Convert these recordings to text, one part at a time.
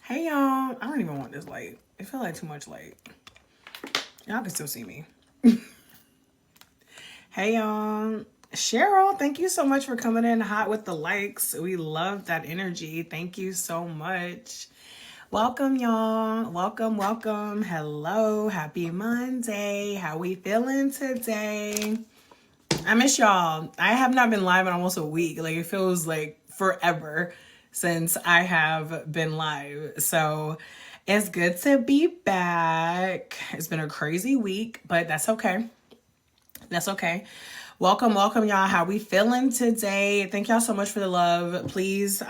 Hey y'all, I don't even want this light. It feel like too much light. Y'all can still see me. Hey y'all. Cheryl, thank you so much for coming in hot with the likes. We love that energy. Thank you so much. Welcome y'all. Welcome. Hello. Happy Monday. How we feeling today? I miss y'all. I have not been live in almost a week. Like it feels like forever since I have been live. So it's good to be back. It's been a crazy week, but that's okay. That's okay. Welcome, y'all. How we feeling today? Thank y'all so much for the love. Please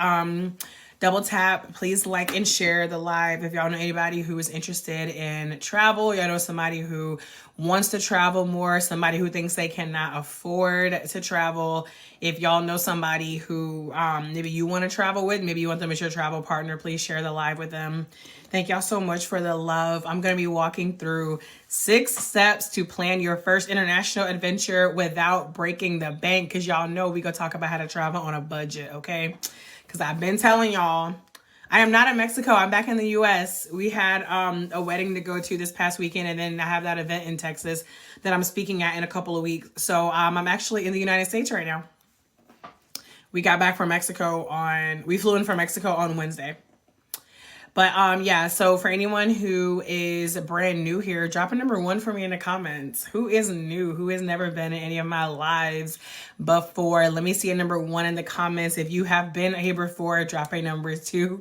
double tap, please like and share the live if y'all know anybody who is interested in travel. Y'all know somebody who wants to travel more, somebody who thinks they cannot afford to travel. If y'all know somebody who maybe you want to travel with, maybe you want them as your travel partner, please share the live with them. Thank y'all so much for the love. I'm going to be walking through 6 steps to plan your first international adventure without breaking the bank, because y'all know we go talk about how to travel on a budget, okay? Because I've been telling y'all, I am not in Mexico. I'm back in the U.S. We had a wedding to go to this past weekend, and then I have that event in Texas that I'm speaking at in a couple of weeks. So I'm actually in the United States right now. We got back from Mexico we flew in from Mexico on Wednesday. But yeah, so for anyone who is brand new here, drop a number 1 for me in the comments. Who is new? Who has never been in any of my lives before? Let me see a number 1 in the comments. If you have been here before, drop a number 2.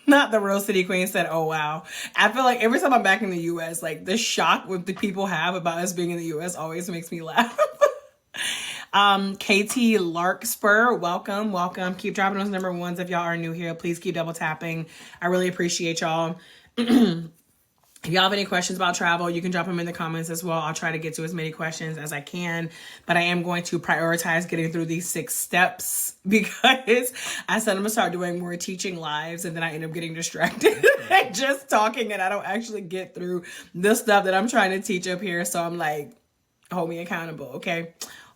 Not the Real City Queen said, oh, wow. I feel like every time I'm back in the U.S., like the shock what the people have about us being in the U.S. always makes me laugh. KT Larkspur, welcome. Keep dropping those number 1s if y'all are new here. Please keep double tapping. I really appreciate y'all. If y'all have any questions about travel, you can drop them in the comments as well. I'll try to get to as many questions as I can, but I am going to prioritize getting through these 6 steps because I said I'm gonna start doing more teaching lives, and then I end up getting distracted and just talking, and I don't actually get through the stuff that I'm trying to teach up here. So I'm like, hold me accountable, okay?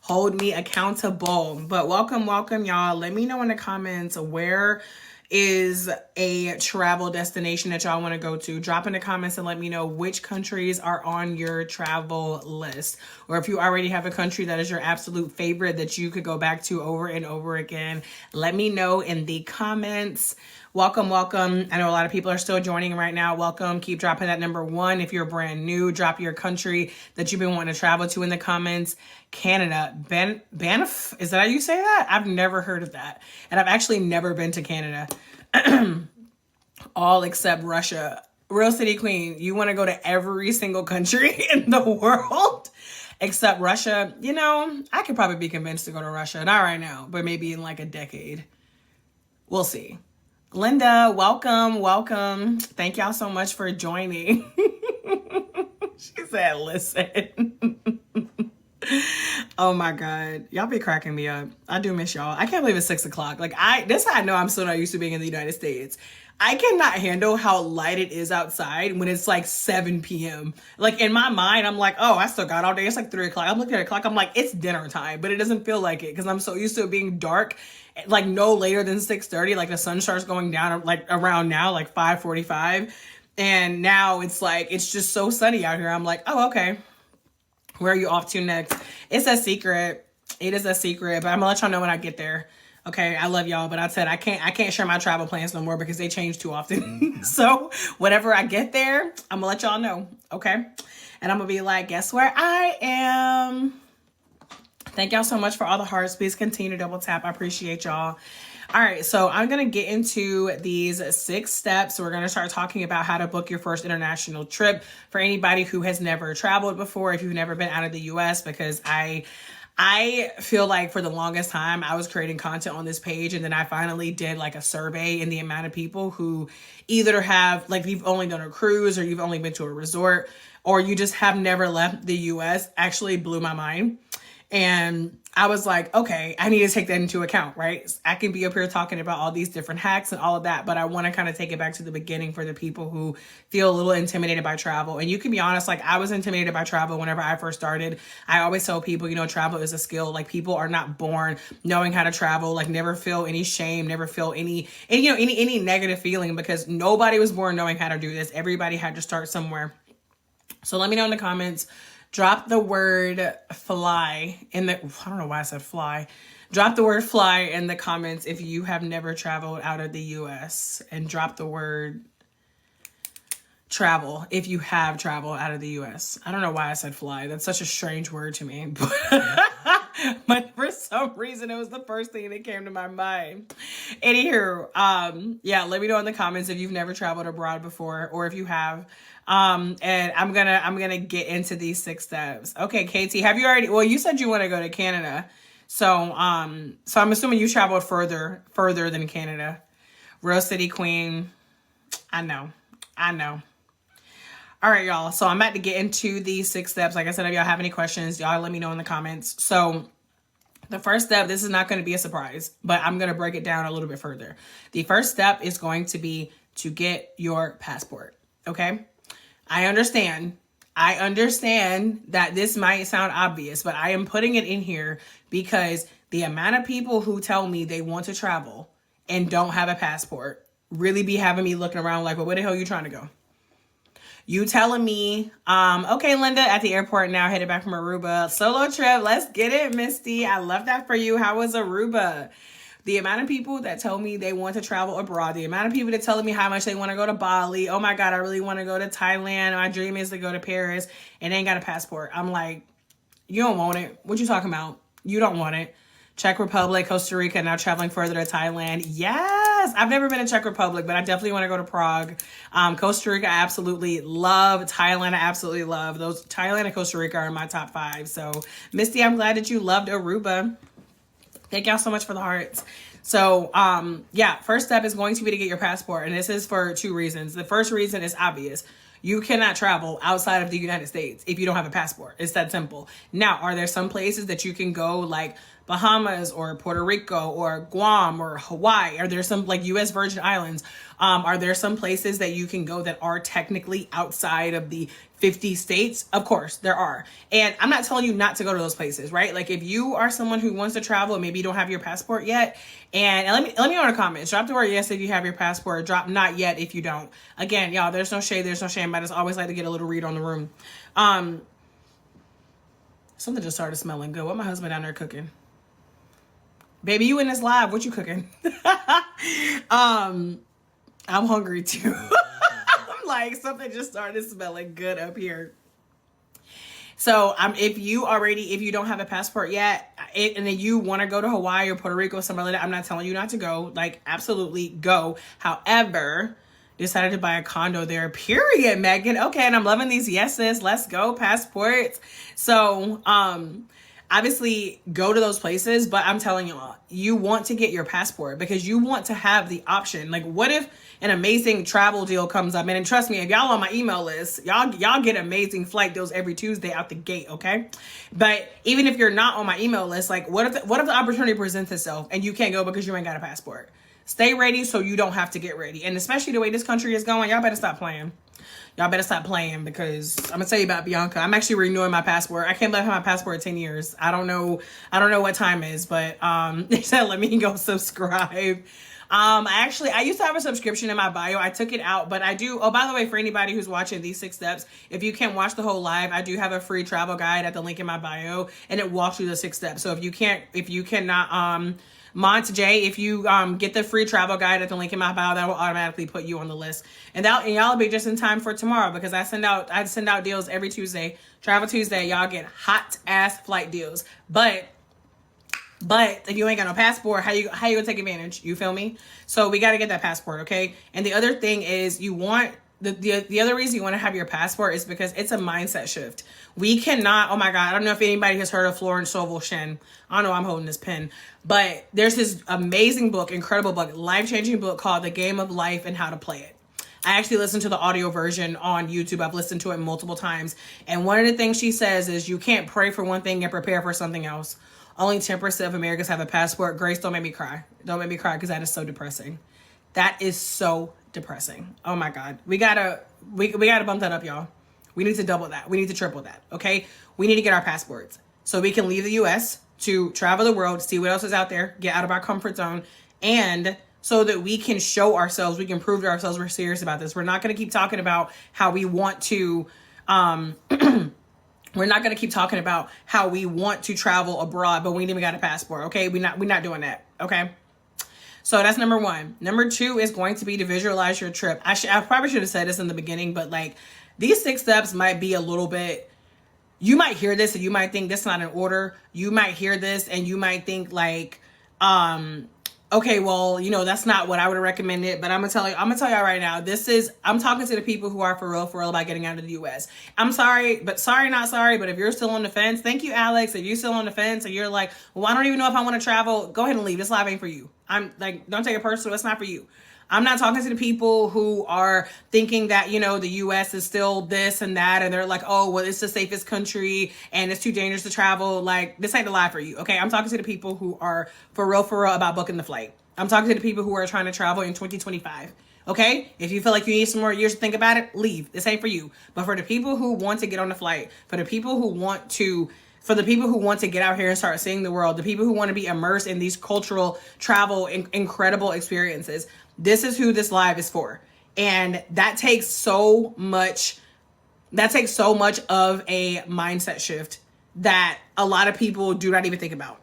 Hold me accountable. But welcome, y'all. Let me know in the comments where is a travel destination that y'all want to go to. Drop in the comments and let me know which countries are on your travel list. Or if you already have a country that is your absolute favorite that you could go back to over and over again, let me know in the comments. Welcome. I know a lot of people are still joining right now. Welcome. Keep dropping that number 1. If you're brand new, drop your country that you've been wanting to travel to in the comments. Canada. Banff? Is that how you say that? I've never heard of that. And I've actually never been to Canada. All except Russia. Real City Queen, you want to go to every single country in the world except Russia? You know, I could probably be convinced to go to Russia. Not right now, but maybe in like a decade. We'll see. Linda, welcome. Thank y'all so much for joining. She said, listen. Oh my God. Y'all be cracking me up. I do miss y'all. I can't believe it's 6 o'clock. Like this how I know I'm still not used to being in the United States. I cannot handle how light it is outside when it's like 7 p.m. Like in my mind, I'm like, oh, I still got all day. It's like 3 o'clock. I'm looking at the clock. I'm like, it's dinner time, but it doesn't feel like it because I'm so used to it being dark, like no later than 6:30. Like the sun starts going down like around now, like 5:45. And now it's like, it's just so sunny out here. I'm like, oh, okay. Where are you off to next? It's a secret. It is a secret, but I'm gonna let y'all know when I get there. Okay, I love y'all, but I said I can't share my travel plans no more because they change too often. So whenever I get there, I'm gonna let y'all know. Okay, and I'm gonna be like, guess where I am? Thank y'all so much for all the hearts. Please continue to double tap. I appreciate y'all. All right, so I'm going to get into these 6 steps. We're going to start talking about how to book your first international trip for anybody who has never traveled before, if you've never been out of the U.S., because I feel like for the longest time I was creating content on this page, and then I finally did like a survey, and the amount of people who either have, like, you've only done a cruise or you've only been to a resort or you just have never left the U.S. actually blew my mind. And I was like, okay, I need to take that into account, right? I can be up here talking about all these different hacks and all of that, but I want to kind of take it back to the beginning for the people who feel a little intimidated by travel. And you can be honest, like I was intimidated by travel whenever I first started. I always tell people, you know, travel is a skill. Like people are not born knowing how to travel. Like never feel any shame, never feel any negative feeling, because nobody was born knowing how to do this. Everybody had to start somewhere. So let me know in the comments. Drop the word fly in the, I don't know why I said fly. Drop the word fly in the comments if you have never traveled out of the US, and drop the word travel if you have traveled out of the US. I don't know why I said fly. That's such a strange word to me. But for some reason, it was the first thing that came to my mind. Anywho, yeah, let me know in the comments if you've never traveled abroad before, or if you have. And I'm gonna get into these 6 steps. Okay, Katie, have you already, well, you said you want to go to Canada. So I'm assuming you traveled further than Canada. Rose City Queen. I know. All right, y'all. So I'm about to get into these 6 steps. Like I said, if y'all have any questions, y'all let me know in the comments. So the first step, this is not going to be a surprise, but I'm going to break it down a little bit further. The first step is going to be to get your passport. Okay. I understand that this might sound obvious, but I am putting it in here because the amount of people who tell me they want to travel and don't have a passport really be having me looking around like, well, where the hell are you trying to go? You telling me, okay, Linda, at the airport now, headed back from Aruba. Solo trip, let's get it, Misty. I love that for you. How was Aruba? The amount of people that tell me they want to travel abroad, the amount of people that telling me how much they want to go to Bali. Oh my God, I really want to go to Thailand. My dream is to go to Paris, and they ain't got a passport. I'm like, you don't want it. What you talking about? You don't want it. Czech Republic, Costa Rica, now traveling further to Thailand. Yes, I've never been to Czech Republic, but I definitely want to go to Prague. Costa Rica, I absolutely love. Thailand, I absolutely love. Those Thailand and Costa Rica are in my top 5. So, Misty, I'm glad that you loved Aruba. Thank y'all so much for the hearts. So, yeah, first step is going to be to get your passport. And this is for 2 reasons. The first reason is obvious. You cannot travel outside of the United States if you don't have a passport. It's that simple. Now, are there some places that you can go, like Bahamas or Puerto Rico or Guam or Hawaii? Are there some, like U.S. Virgin Islands? Are there some places that you can go that are technically outside of the 50 states? Of course, there are. And I'm not telling you not to go to those places, right? Like if you are someone who wants to travel and maybe you don't have your passport yet, and let me know in the comments. Drop the word yes if you have your passport. Drop not yet if you don't. Again, y'all, there's no shade, there's no shame. I just always like to get a little read on the room. Something just started smelling good. What my husband down there cooking? Baby, you in this live. What you cooking? I'm hungry too. I'm like, something just started smelling good up here. So if you don't have a passport yet, and then you want to go to Hawaii or Puerto Rico or somewhere like that, I'm not telling you not to go. Like, absolutely go. However, decided to buy a condo there, period, Megan. Okay, and I'm loving these yeses. Let's go, passports. So, obviously go to those places, but I'm telling y'all, you want to get your passport because you want to have the option. Like, what if an amazing travel deal comes up? And trust me, if y'all on my email list, y'all get amazing flight deals every Tuesday out the gate, okay? But even if you're not on my email list, like what if the opportunity presents itself and you can't go because you ain't got a passport? Stay ready so you don't have to get ready. And especially the way this country is going, y'all better stop playing. Y'all better stop playing, because I'm gonna tell you about Bianca. I'm actually renewing my passport. I can't let have my passport 10 years. I don't know what time is, but they said let me go subscribe. I used to have a subscription in my bio. I took it out, but I do. Oh, by the way, for anybody who's watching these 6 steps, if you can't watch the whole live, I do have a free travel guide at the link in my bio, and it walks through the 6 steps. So if you cannot, Mont J, if you get the free travel guide at the link in my bio, that will automatically put you on the list. And y'all will be just in time for tomorrow, because I send out deals every Tuesday. Travel Tuesday, y'all get hot ass flight deals. But if you ain't got no passport, how you gonna take advantage? You feel me? So we got to get that passport, okay? And the other thing is, you want the other reason you want to have your passport is because it's a mindset shift. We cannot, oh my God, I don't know if anybody has heard of Florence Scovel Shinn. I don't know, I'm holding this pen. But there's this amazing book, incredible book, life-changing book called The Game of Life and How to Play It. I actually listened to the audio version on YouTube. I've listened to it multiple times. And one of the things she says is you can't pray for one thing and prepare for something else. Only 10% of Americans have a passport. Grace, don't make me cry. Don't make me cry because that is so depressing. That is so depressing. Oh my God. We gotta bump that up, y'all. We need to double that. We need to triple that. Okay. We need to get our passports so we can leave the US to travel the world, see what else is out there, get out of our comfort zone, and so that we can show ourselves, we can prove to ourselves we're serious about this. We're not going to keep talking about how we want to, we're not going to keep talking about how we want to travel abroad, but we ain't even got a passport. Okay. We're not doing that. Okay. So that's number one. Number two is going to be to visualize your trip. I probably should have said this in the beginning, but like these 6 steps might be a little bit, you might hear this and you might think that's not in order. You might hear this and you might think like, okay, well, you know, that's not what I would have recommended, but I'm gonna tell y'all right now, I'm talking to the people who are for real about getting out of the US. I'm sorry, but not sorry, but if you're still on the fence, thank you, Alex. If you're still on the fence and you're like, well, I don't even know if I want to travel, go ahead and leave. This live ain't for you. I'm like, don't take it personal. It's not for you. I'm not talking to the people who are thinking that, you know, the US is still this and that. And they're like, oh, well, it's the safest country and it's too dangerous to travel. Like, this ain't the lie for you. Okay. I'm talking to the people who are for real about booking the flight. I'm talking to the people who are trying to travel in 2025. Okay. If you feel like you need some more years to think about it, leave. This ain't for you. But for the people who want to get on the flight, for the people who want to get out here and start seeing the world, the people who want to be immersed in these cultural travel, incredible experiences, this is who this live is for. And that takes so much of a mindset shift that a lot of people do not even think about.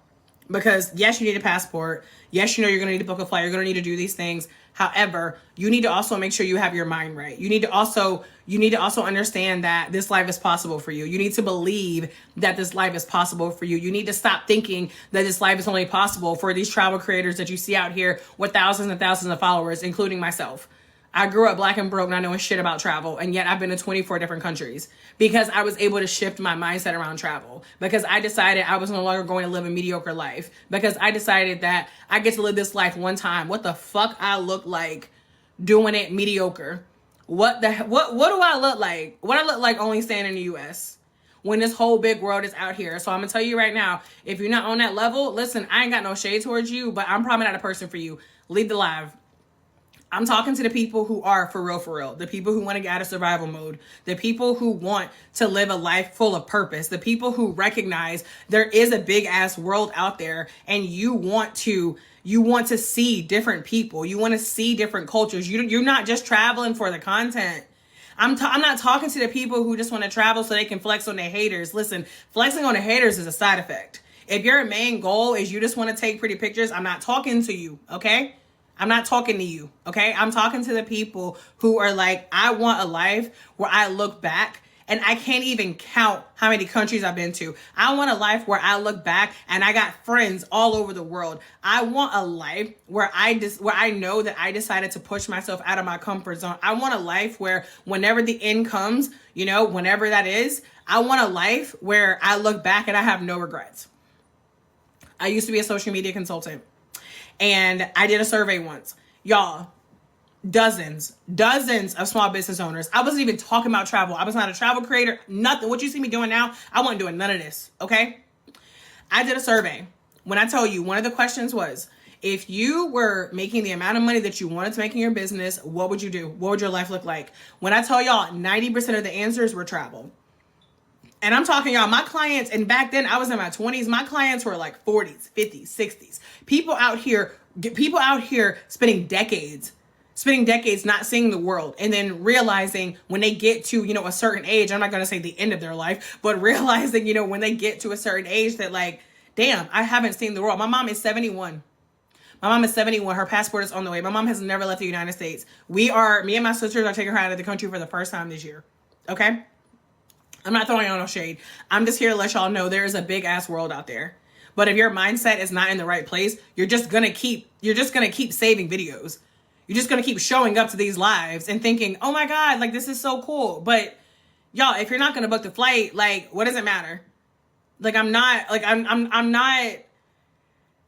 Because yes, you need a passport. Yes, you know you're going to need to book a flight. You're going to need to do these things. However, you need to also make sure you have your mind right. You need to also understand that this life is possible for you. You need to believe that this life is possible for you. You need to stop thinking that this life is only possible for these travel creators that you see out here with thousands and thousands of followers, including myself. I grew up black and broke, not knowing shit about travel, and yet I've been to 24 different countries because I was able to shift my mindset around travel, because I decided I was no longer going to live a mediocre life, because I decided that I get to live this life one time. What the fuck I look like doing it mediocre? What do I look like? What I look like only staying in the US when this whole big world is out here. So I'm gonna tell you right now, if you're not on that level, listen, I ain't got no shade towards you, but I'm probably not a person for you. Leave the live. I'm talking to the people who are for real, the people who want to get out of survival mode, the people who want to live a life full of purpose, the people who recognize there is a big ass world out there and you want to see different people. You want to see different cultures. You're not just traveling for the content. I'm not talking to the people who just want to travel so they can flex on their haters. Listen, flexing on the haters is a side effect. If your main goal is you just want to take pretty pictures, I'm not talking to you, okay? I'm not talking to you, okay? I'm talking to the people who are like, I want a life where I look back and I can't even count how many countries I've been to. I want a life where I look back and I got friends all over the world. I want a life where I know that I decided to push myself out of my comfort zone. I want a life where whenever the end comes, you know, whenever that is, I want a life where I look back and I have no regrets. I used to be a social media consultant. And I did a survey once. Y'all, dozens of small business owners. I wasn't even talking about travel. I was not a travel creator, nothing. What you see me doing now, I wasn't doing none of this, okay? I did a survey. When I tell you, one of the questions was, if you were making the amount of money that you wanted to make in your business, what would you do? What would your life look like? When I tell y'all, 90% of the answers were travel. And I'm talking, y'all, my clients, and back then I was in my 20s, my clients were like 40s, 50s, 60s. People out here spending decades not seeing the world, and then realizing when they get to, you know, a certain age, I'm not going to say the end of their life, but realizing, you know, when they get to a certain age that like, damn, I haven't seen the world. My mom is 71. Her passport is on the way. My mom has never left the United States. Me and my sisters are taking her out of the country for the first time this year. Okay? I'm not throwing on no shade. I'm just here to let y'all know there is a big ass world out there. But if your mindset is not in the right place, you're just gonna keep saving videos. You're just gonna keep showing up to these lives and thinking, oh my God, like this is so cool. But y'all, if you're not gonna book the flight, like what does it matter? Like I'm not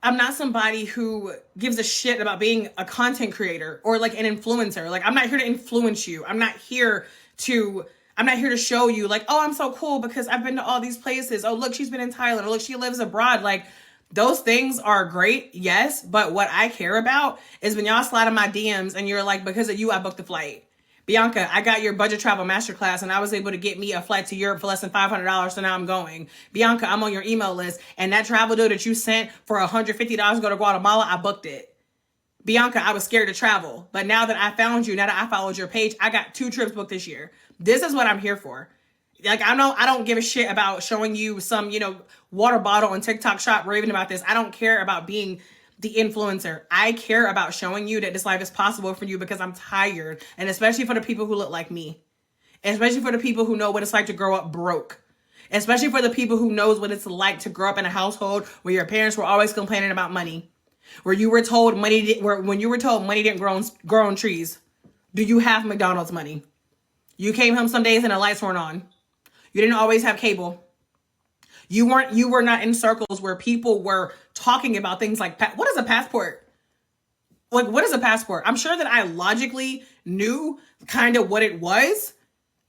I'm not somebody who gives a shit about being a content creator or like an influencer. Like, I'm not here to influence you. I'm not here to show you like, oh, I'm so cool because I've been to all these places. Oh, look, she's been in Thailand. Oh, look, she lives abroad. Like, those things are great, yes. But what I care about is when y'all slide in my DMs and you're like, because of you, I booked the flight. Bianca, I got your budget travel masterclass and I was able to get me a flight to Europe for less than $500. So now I'm going. Bianca, I'm on your email list. And that travel deal that you sent for $150 to go to Guatemala, I booked it. Bianca, I was scared to travel. But now that I found you, now that I followed your page, I got 2 trips booked this year. This is what I'm here for. Like, I don't give a shit about showing you some, water bottle on TikTok shop raving about this. I don't care about being the influencer. I care about showing you that this life is possible for you because I'm tired. And especially for the people who look like me. Especially for the people who know what it's like to grow up broke. Especially for the people who knows what it's like to grow up in a household where your parents were always complaining about money. When you were told money didn't grow on trees. Do you have McDonald's money? You came home some days and the lights weren't on. You didn't always have cable. You were not in circles where people were talking about things like, what is a passport? Like, what is a passport? I'm sure that I logically knew kind of what it was,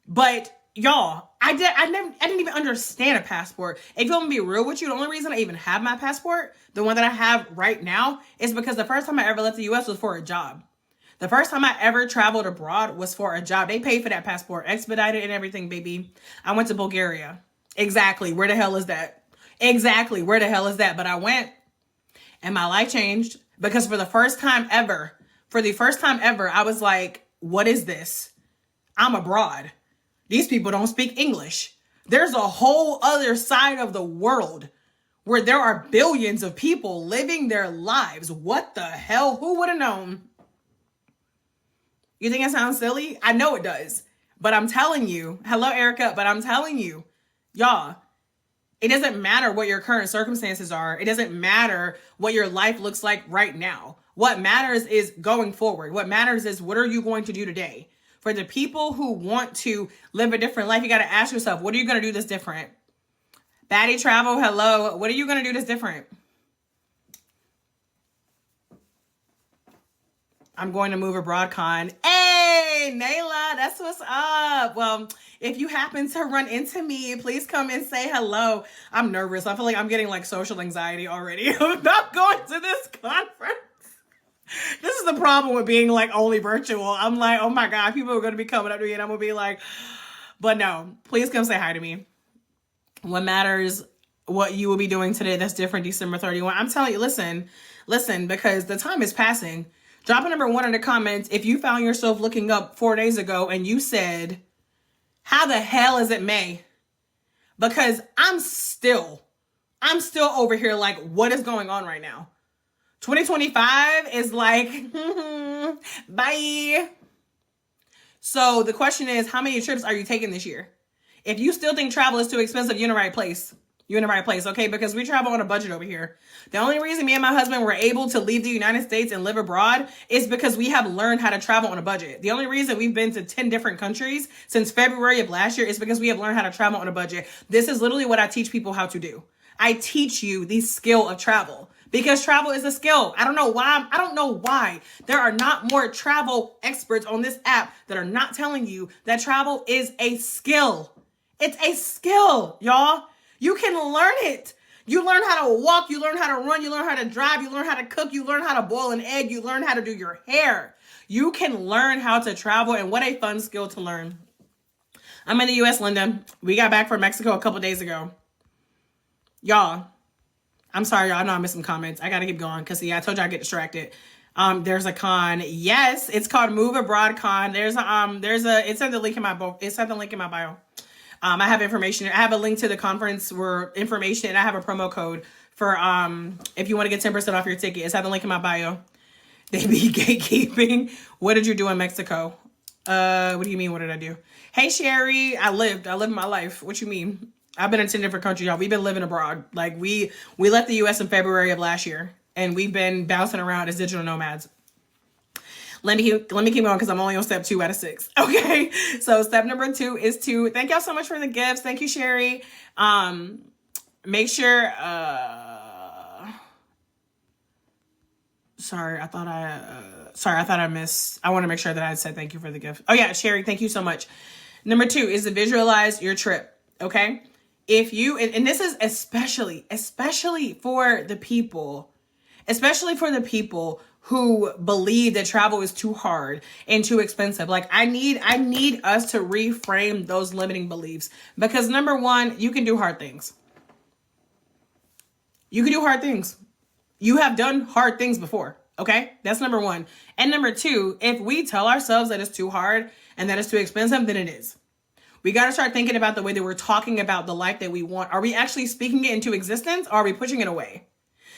but y'all, I didn't even understand a passport. If you want me to be real with you, the only reason I even have my passport, the one that I have right now, is because the first time I ever left the US was for a job. The first time I ever traveled abroad was for a job. They paid for that passport, expedited and everything, baby. I went to Bulgaria. Exactly. Where the hell is that? Exactly. Where the hell is that? But I went and my life changed because for the first time ever, I was like, what is this? I'm abroad. These people don't speak English. There's a whole other side of the world where there are billions of people living their lives. What the hell? Who would have known? You think it sounds silly? I know it does. But I'm telling you, hello, Erica, but I'm telling you, y'all, it doesn't matter what your current circumstances are. It doesn't matter what your life looks like right now. What matters is going forward. What matters is what are you going to do today? For the people who want to live a different life, you got to ask yourself, what are you going to do that's different? Baddie Travel, hello. What are you going to do that's different? I'm going to move abroad con. Hey, Nayla, that's what's up. Well, if you happen to run into me, please come and say hello. I'm nervous. I feel like I'm getting like social anxiety already. I'm not going to this conference. This is the problem with being like only virtual. I'm like, oh my God, people are going to be coming up to me and I'm going to be like, but no, please come say hi to me. What matters, what you will be doing today that's different December 31. I'm telling you, listen, because the time is passing. Drop a number 1 in the comments if you found yourself looking up 4 days ago and you said, how the hell is it May? Because I'm still over here like, what is going on right now? 2025 is like, bye. So the question is, how many trips are you taking this year? If you still think travel is too expensive, you're in the right place. You're in the right place, okay? Because we travel on a budget over here. The only reason me and my husband were able to leave the United States and live abroad is because we have learned how to travel on a budget. The only reason we've been to 10 different countries since February of last year is because we have learned how to travel on a budget. This is literally what I teach people how to do. I teach you the skill of travel because travel is a skill. I don't know why there are not more travel experts on this app that are not telling you that travel is a skill. It's a skill, y'all. You can learn it. You learn how to walk, you learn how to run, you learn how to drive, you learn how to cook, you learn how to boil an egg, you learn how to do your hair. You can learn how to travel, and what a fun skill to learn. I'm in the US, Linda. We got back from Mexico a couple days ago. Y'all, I'm sorry, y'all. I know I missed some comments. I got to keep going because, I told you I get distracted. There's a con. Yes, it's called Move Abroad Con. It's in the link in my bio. I have information. I have a link to the conference where information, and I have a promo code for if you want to get 10% off your ticket. It's at the link in my bio. They be gatekeeping. What did you do in Mexico? What do you mean? What did I do? Hey, Sherry, I lived my life. What you mean? I've been in 10 different countries, y'all. We've been living abroad. Like we left the US in February of last year, and we've been bouncing around as digital nomads. Let me keep going because I'm only on step 2 out of 6. Okay. So step number 2 is to thank y'all so much for the gifts. Thank you, Sherry. Make sure, Sorry, I thought I missed. I want to make sure that I said thank you for the gift. Oh yeah, Sherry, thank you so much. Number 2 is to visualize your trip. Okay. If you, and this is especially for the people, who believe that travel is too hard and too expensive. Like I need us to reframe those limiting beliefs, because number 1, you can do hard things. You can do hard things. You have done hard things before. Okay. That's number 1. And number 2, if we tell ourselves that it's too hard and that it's too expensive, then it is. We got to start thinking about the way that we're talking about the life that we want. Are we actually speaking it into existence, or are we pushing it away?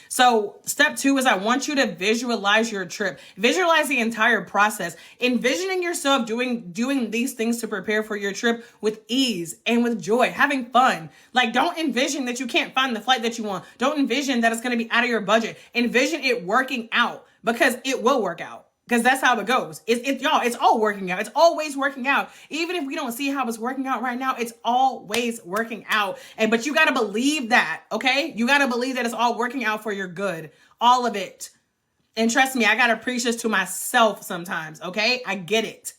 So step 2 is I want you to visualize your trip. Visualize the entire process. Envisioning yourself doing these things to prepare for your trip with ease and with joy, having fun. Like, don't envision that you can't find the flight that you want. Don't envision that it's going to be out of your budget. Envision it working out, because it will work out. Because that's how it goes. It's all working out. It's always working out. Even if we don't see how it's working out right now, it's always working out. But you got to believe that, okay? You got to believe that it's all working out for your good. All of it. And trust me, I got to preach this to myself sometimes, okay? I get it.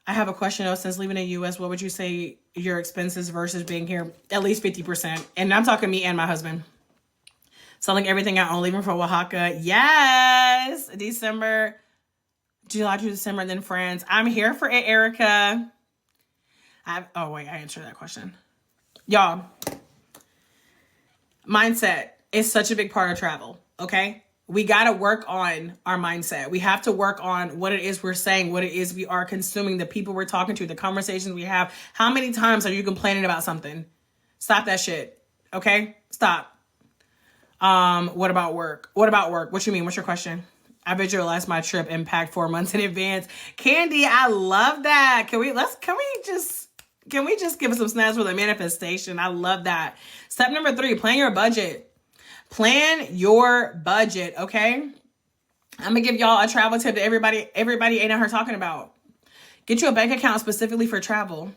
I have a question though. Since leaving the U.S., what would you say your expenses versus being here? At least 50%. And I'm talking me and my husband. Selling everything I own, leaving for Oaxaca. Yes. July to December, then France. I'm here for it, Erica. I answered that question. Y'all, mindset is such a big part of travel, okay? We got to work on our mindset. We have to work on what it is we're saying, what it is we are consuming, the people we're talking to, the conversations we have. How many times are you complaining about something? Stop that shit, okay? Stop. What about work? What you mean? What's your question? I visualized my trip impact 4 months in advance. Candy, I love that. Can we just give us some snaps for the manifestation? I love that. Step number 3, plan your budget. Plan your budget, okay? I'm gonna give y'all a travel tip that everybody ain't out here talking about. Get you a bank account specifically for travel.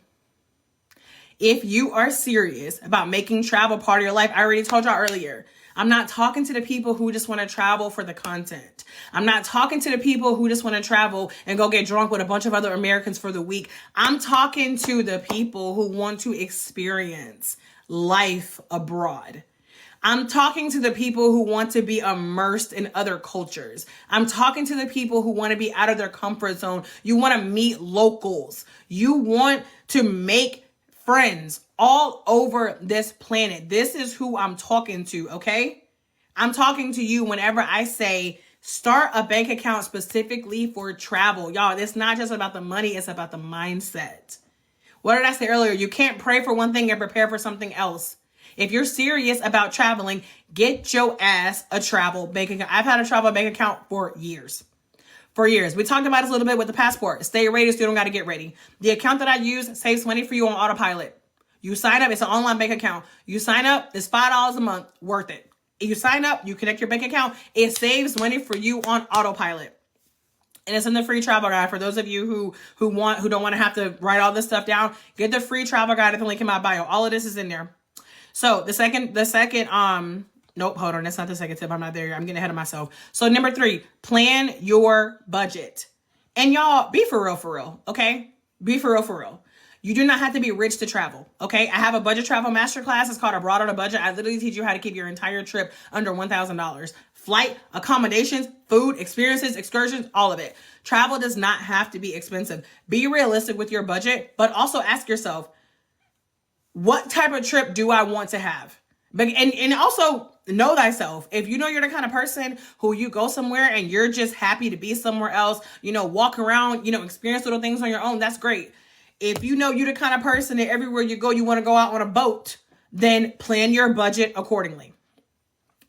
If you are serious about making travel part of your life, I already told y'all earlier, I'm not talking to the people who just want to travel for the content. I'm not talking to the people who just want to travel and go get drunk with a bunch of other Americans for the week. I'm talking to the people who want to experience life abroad. I'm talking to the people who want to be immersed in other cultures. I'm talking to the people who want to be out of their comfort zone. You want to meet locals. You want to make friends all over this planet. This is who I'm talking to, okay? I'm talking to you whenever I say start a bank account specifically for travel. Y'all, it's not just about the money, it's about the mindset. What did I say earlier? You can't pray for one thing and prepare for something else. If you're serious about traveling, get your ass a travel bank account. I've had a travel bank account for years. We talked about this a little bit with the passport. Stay ready so you don't got to get ready. The account that I use saves money for you on autopilot. You sign up. It's an online bank account. You sign up. It's $5 a month. Worth it. You sign up. You connect your bank account. It saves money for you on autopilot. And it's in the free travel guide. For those of you who don't want to have to write all this stuff down, get the free travel guide at the link in my bio. All of this is in there. So the second, nope, hold on. That's not the second tip. I'm not there. I'm getting ahead of myself. So number 3, plan your budget. And y'all, be for real, okay? Be for real. You do not have to be rich to travel, okay? I have a budget travel masterclass. It's called Abroad on a Budget. I literally teach you how to keep your entire trip under $1,000. Flight, accommodations, food, experiences, excursions, all of it. Travel does not have to be expensive. Be realistic with your budget, but also ask yourself, what type of trip do I want to have? And also know thyself. If you know you're the kind of person who you go somewhere and you're just happy to be somewhere else, walk around, experience little things on your own, that's great. If you know you're the kind of person that everywhere you go, you want to go out on a boat, then plan your budget accordingly.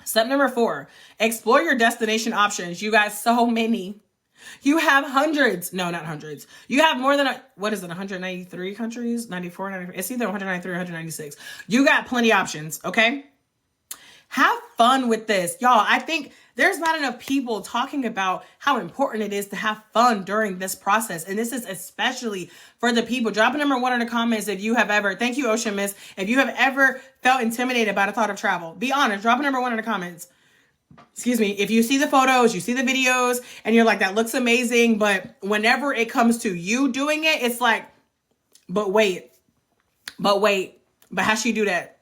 Step number 4, explore your destination options. You got so many. You have hundreds. No, not hundreds. You have more than, 193 countries? 94, 95. It's either 193 or 196. You got plenty of options, okay? Have fun with this. Y'all, I think there's not enough people talking about how important it is to have fun during this process. And this is especially for the people. Drop a number 1 in the comments if you have ever, thank you, Ocean Miss, if you have ever felt intimidated by the thought of travel. Be honest, drop a number 1 in the comments. excuse me, if you see the photos, you see the videos, and you're like, that looks amazing, but whenever it comes to you doing it, it's like, but wait, but how should you do that?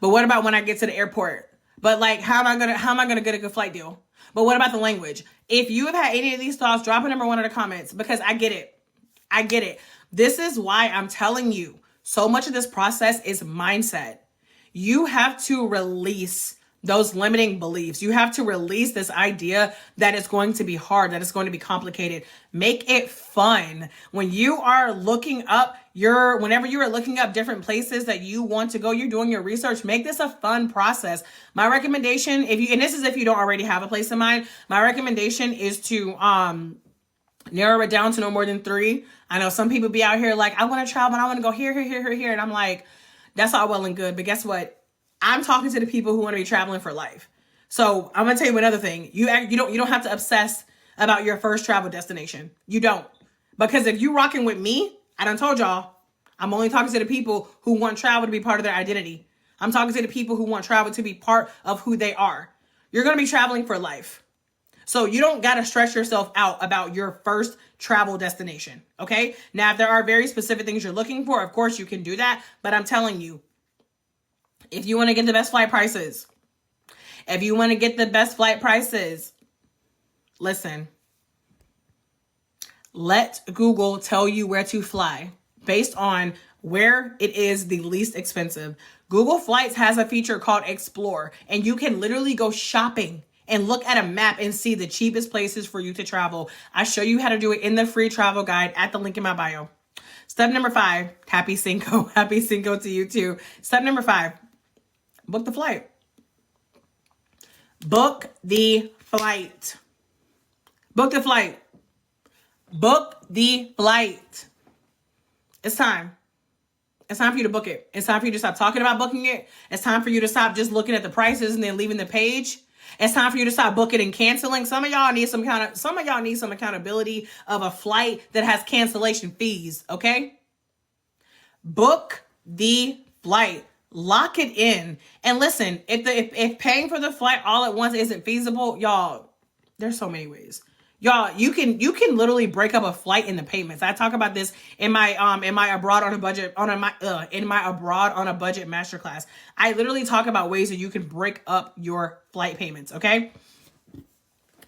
But what about when I get to the airport? But like, how am I gonna get a good flight deal? But what about the language? If you have had any of these thoughts, drop a number one in the comments, because I get it. I get it. This is why I'm telling you, so much of this process is mindset. You have to release those limiting beliefs. You have to release this idea that it's going to be hard, that it's going to be complicated. Make it fun. When you are looking up whenever you are looking up different places that you want to go, you're doing your research, make this a fun process. My recommendation, and this is if you don't already have a place in mind, my recommendation is to narrow it down to no more than 3. I know some people be out here like, I want to travel and I want to go here. And I'm like, that's all well and good. But guess what? I'm talking to the people who want to be traveling for life. So I'm going to tell you another thing. You don't have to obsess about your first travel destination. You don't. Because if you rocking with me, I done told y'all, I'm only talking to the people who want travel to be part of their identity. I'm talking to the people who want travel to be part of who they are. You're going to be traveling for life. So you don't got to stress yourself out about your first travel destination. Okay. Now, if there are very specific things you're looking for, of course you can do that. But I'm telling you, if you want to get the best flight prices, listen, let Google tell you where to fly based on where it is the least expensive. Google Flights has a feature called Explore, and you can literally go shopping and look at a map and see the cheapest places for you to travel. I show you how to do it in the free travel guide at the link in my bio. Step number 5, happy Cinco. Happy Cinco to you too. Step number 5, book the flight. Book the flight. Book the flight. Book the flight. It's time. It's time for you to book it. It's time for you to stop talking about booking it. It's time for you to stop just looking at the prices and then leaving the page. It's time for you to stop booking and canceling. Some of y'all need some accountability of a flight that has cancellation fees, okay? Book the flight. Lock it in. And listen, if paying for the flight all at once isn't feasible, y'all, there's so many ways. Y'all, you can literally break up a flight into payments. I talk about this in my abroad on a budget masterclass. I literally talk about ways that you can break up your flight payments, okay?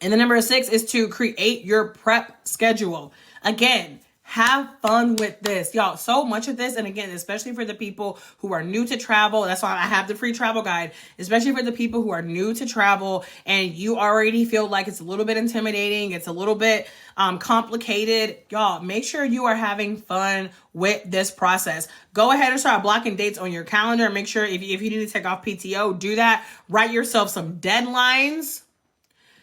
And the number 6 is to create your prep schedule. Again, have fun with this. Y'all, so much of this, and again, especially for the people who are new to travel, that's why I have the free travel guide, especially for the people who are new to travel and you already feel like it's a little bit intimidating, it's a little bit complicated. Y'all, make sure you are having fun with this process. Go ahead and start blocking dates on your calendar. Make sure if you need to take off PTO, do that. Write yourself some deadlines.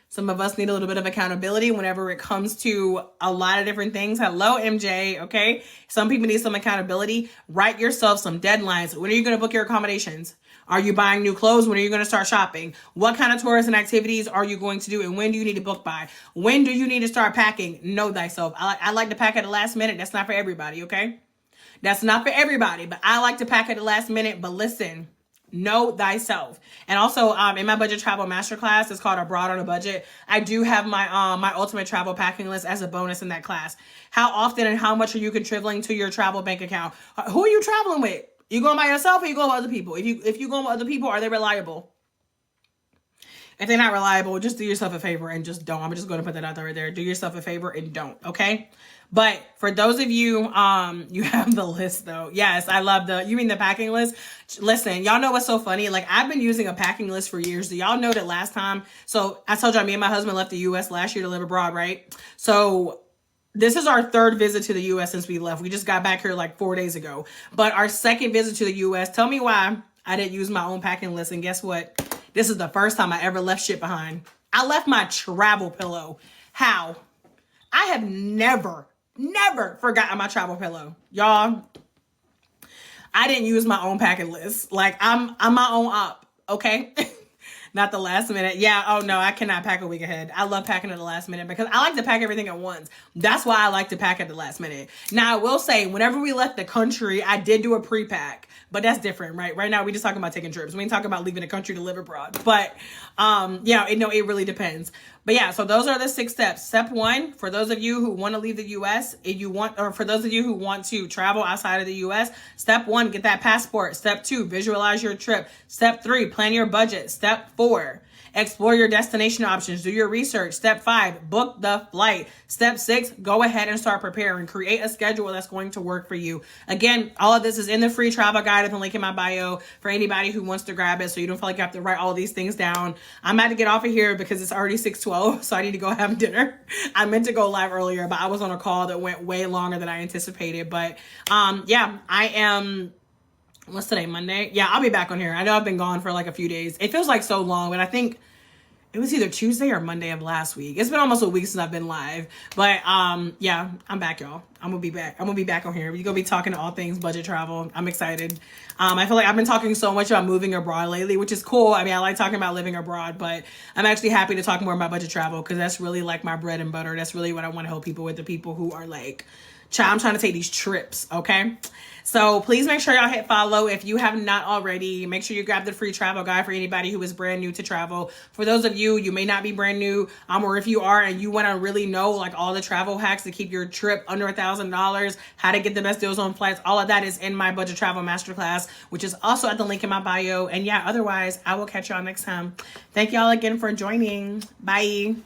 Some of us need a little bit of accountability whenever it comes to a lot of different things. Hello, MJ. Okay. Some people need some accountability. Write yourself some deadlines. When are you going to book your accommodations? Are you buying new clothes? When are you going to start shopping? What kind of tours and activities are you going to do? And when do you need to book by? When do you need to start packing? Know thyself. I like to pack at the last minute. That's not for everybody. Okay. That's not for everybody, but I like to pack at the last minute. But listen, know thyself. And also in my budget travel masterclass, it's called Abroad on a Budget, I do have my my ultimate travel packing list as a bonus in that class. How often and how much are you contributing to your travel bank account? Who are you traveling with? You going by yourself or you going with other people? If you going with other people, are they reliable? If they're not reliable, just do yourself a favor and just don't. I'm just going to put that out there right there. Do yourself a favor and don't, okay? But for those of you, you have the list though. Yes, I love you mean the packing list? Listen, y'all know what's so funny? Like, I've been using a packing list for years. Do y'all know that last time? So I told y'all me and my husband left the U.S. last year to live abroad, right? So this is our 3rd visit to the U.S. since we left. We just got back here like 4 days ago. But our 2nd visit to the U.S., tell me why I didn't use my own packing list. And guess what? This is the first time I ever left shit behind. I left my travel pillow. How? I have never forgotten my travel pillow. Y'all, I didn't use my own packing list. Like, I'm my own op, okay? Not the last minute. Yeah. Oh no, I cannot pack a week ahead. I love packing at the last minute because I like to pack everything at once. That's why I like to pack at the last minute. Now I will say, whenever we left the country, I did do a pre-pack, but that's different, right? Right now we just talking about taking trips. We ain't talking about leaving the country to live abroad. But it really depends. But yeah, so those are the 6 steps. Step 1, for those of you who want to leave the US, for those of you who want to travel outside of the US, step 1, get that passport. Step 2, visualize your trip. Step 3, plan your budget. Step 4, explore your destination options. Do your research. Step 5, book the flight. Step 6, go ahead and start preparing. Create a schedule that's going to work for you. Again, all of this is in the free travel guide at the link in my bio for anybody who wants to grab it, so you don't feel like you have to write all these things down. I'm about to get off of here because it's already 6:12, so I need to go have dinner. I meant to go live earlier, but I was on a call that went way longer than I anticipated. But I am... What's today, Monday? Yeah, I'll be back on here. I know I've been gone for like a few days. It feels like so long, but I think it was either Tuesday or Monday of last week. It's been almost a week since I've been live. But I'm back, y'all. I'm gonna be back. I'm gonna be back on here. We're gonna be talking to all things budget travel. I'm excited. I feel like I've been talking so much about moving abroad lately, which is cool. I mean, I like talking about living abroad, but I'm actually happy to talk more about budget travel because that's really like my bread and butter. That's really what I want to help people with, the people who are like, I'm trying to take these trips, okay? So please make sure y'all hit follow if you have not already. Make sure you grab the free travel guide for anybody who is brand new to travel. For those of you, you may not be brand new, or if you are and you want to really know like all the travel hacks to keep your trip under $1,000, how to get the best deals on flights, all of that is in my budget travel masterclass, which is also at the link in my bio. And yeah, otherwise, I will catch y'all next time. Thank y'all again for joining. Bye.